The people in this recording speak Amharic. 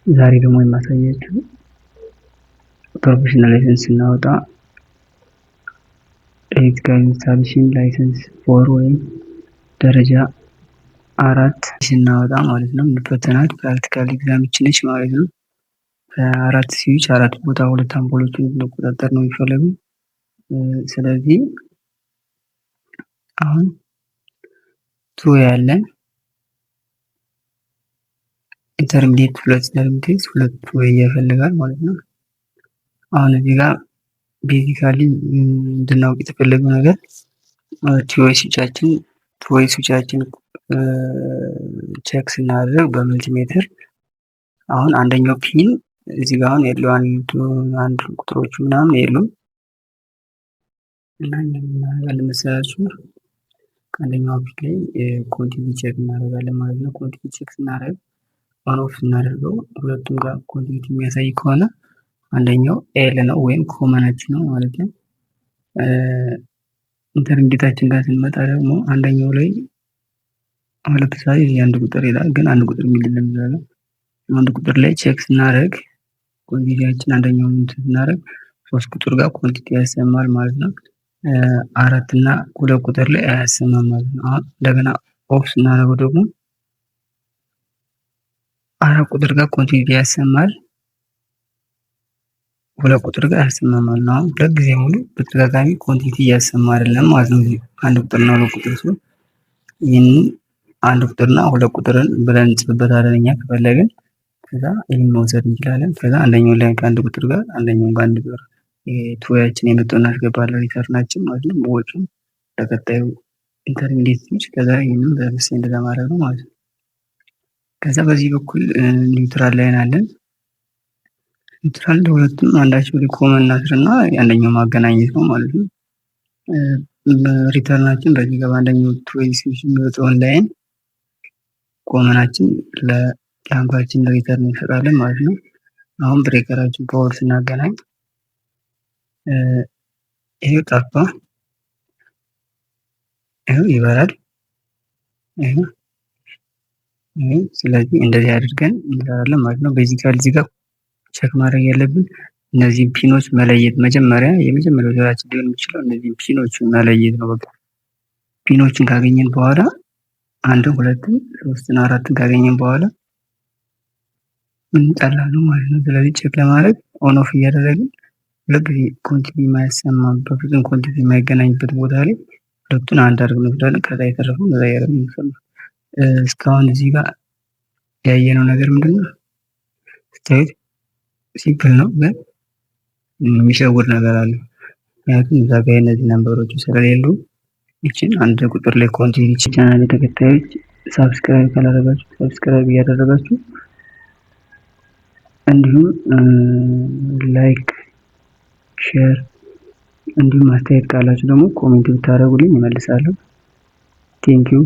ዛሬ ደግሞ የማሳያችሁ ፕሮፌሽናል ላይሰንስ ስናወጣ ኤሌክትሪካል ኢንስታሌሽን ላይሰንስ ፎር ወይም ደረጃ 4 ስናወጣ ማለት ነው የምንፈተናት ፕራክቲካል ኤግዛሚኔሽን ነች ማለት ነው። ከአራት ስዊች 4 ቦታ 2 አምፖሎችን እንቆጣጠር ነው የሚፈልገው። ስለዚህ አሁን ቱ ያለን ኢንተርሚዲየት ሁለት ወይ ያፈልጋል ማለት ነው። አሁን እዚህ ጋር ቤዚካሊ እንድናውቅ የተፈለገው ነገር ቲኦኤስ ስዊቻችን ቼክ ስናደርግ በመልቲሜትር አሁን አንደኛው ፒን እዚህ ጋር አሁን የለው አንድ ቁጥሮቹ ምናምን የሉም እና እናደርጋለን መሰላችሁ ከአንደኛው ፒን ላይ ኮንቲኒ ቼክ እናደርጋለን ማለት ነው። ኮንቲኒ ቼክ ስናደርግ ኦን ኦፍ ስናደርገው ሁለቱም ጋር ኮንቲኒ የሚያሳይ ከሆነ አንደኛው ኤል ነው ወይም ኮመናችን ነው ማለት ነው። ኢንተርሚዲየታችን ጋር ስንመጣ ደግሞ አንደኛው ላይ አሁን ለምሳሌ አንድ ቁጥር ይላል ግን አንድ ቁጥር የሚልልን ይላል። አንድ ቁጥር ላይ ቼክ ስናደርግ ኮንቲቲያችን አንደኛው ስናደርግ 3 ቁጥር ጋር ኮንቲቲ ያሰማል ማለት ነው። 4 እና 2 ቁጥር ላይ አያሰማም ማለት ነው። አሁን እንደገና ኦፍ ስናደርገው ደግሞ 4 ቁጥር ጋር ኮንቲቲ ያሰማል 2 ቁጥር ጋር ያሰማል ማለት ነው። አሁን ሁለት ጊዜ ሙሉ በተደጋጋሚ ኮንቲቲ እያሰማ አይደለም ማለት ነው። አንድ ቁጥርና 2 ቁጥር ሲሆን ይህንን አንድ ቁጥርና 2 ቁጥርን ብለን እንጽፍበታለን እኛ ከፈለግን። ከዛ ይህን መውሰድ እንችላለን። ከዛ አንደኛው ላይ ከአንድ ቁጥር ጋር አንደኛው በአንድ ቁጥር ቱያችን የመጣው እናስገባለን ሪተርናችን ማለት ነው። ወጪው ለቀጣዩ ኢንተርሚዲየት ስዊች ከዛ ይህንን በምሳሌ እንደዛ ማድረግ ነው ማለት ነው። ከዛ በዚህ በኩል ኒውትራል ላይን አለን። ኒውትራል ለሁለቱም አንዳቸው ላይ ኮመን እናስርና አንደኛው ማገናኘት ነው ማለት ነው። ሪተርናችን በዚህ ጋር አንደኛው ቱዌይ ስዊች የሚወጣውን ላይን ኮመናችን ለላምፓችን ሪተርን እንሰጣለን ማለት ነው። አሁን ብሬከራችን ፓወር ስናገናኝ ይሄው ጠፋ፣ ይሄው ይበራል። ስለዚህ እንደዚህ አድርገን እንሰራለን ማለት ነው። ቤዚካሊ እዚህ ጋር ቼክ ማድረግ ያለብን እነዚህን ፒኖች መለየት የመጀመሪያው ስራችን ሊሆን የሚችለው እነዚህን ፒኖችን መለየት ነው። በቃ ፒኖችን ካገኘን በኋላ አንድን ሁለትን ሶስትን አራትን ካገኘን በኋላ እንጠላለን ማለት ነው። ስለዚህ ቼክ ለማድረግ ኦን ኦፍ እያደረግን ሁለት ጊዜ ኮንቲኒ የማያሰማበት ኮንቲኒ የማይገናኝበት ቦታ ላይ ሁለቱን አንድ አድርገን እንወስዳለን። ከዛ የተረፈው እንደዛ ያደረግን እንሰራለን። እስካሁን እዚህ ጋር ያየነው ነገር ምንድነው? ስታዩት ሲምፕል ነው ግን የሚሸውድ ነገር አለ። ምክንያቱም እዛ ጋር እነዚህ ነምበሮች ስለሌሉ ይችን አንድ ቁጥር ላይ ኮንቲኒ ቻናል ተከታዮች ሳብስክራይብ ካላደረጋችሁ ሳብስክራይብ እያደረጋችሁ እንዲሁም ላይክ ሼር እንዲሁም አስተያየት ካላችሁ ደግሞ ኮሜንት ብታደርጉልኝ እመልሳለሁ። ቴንኪው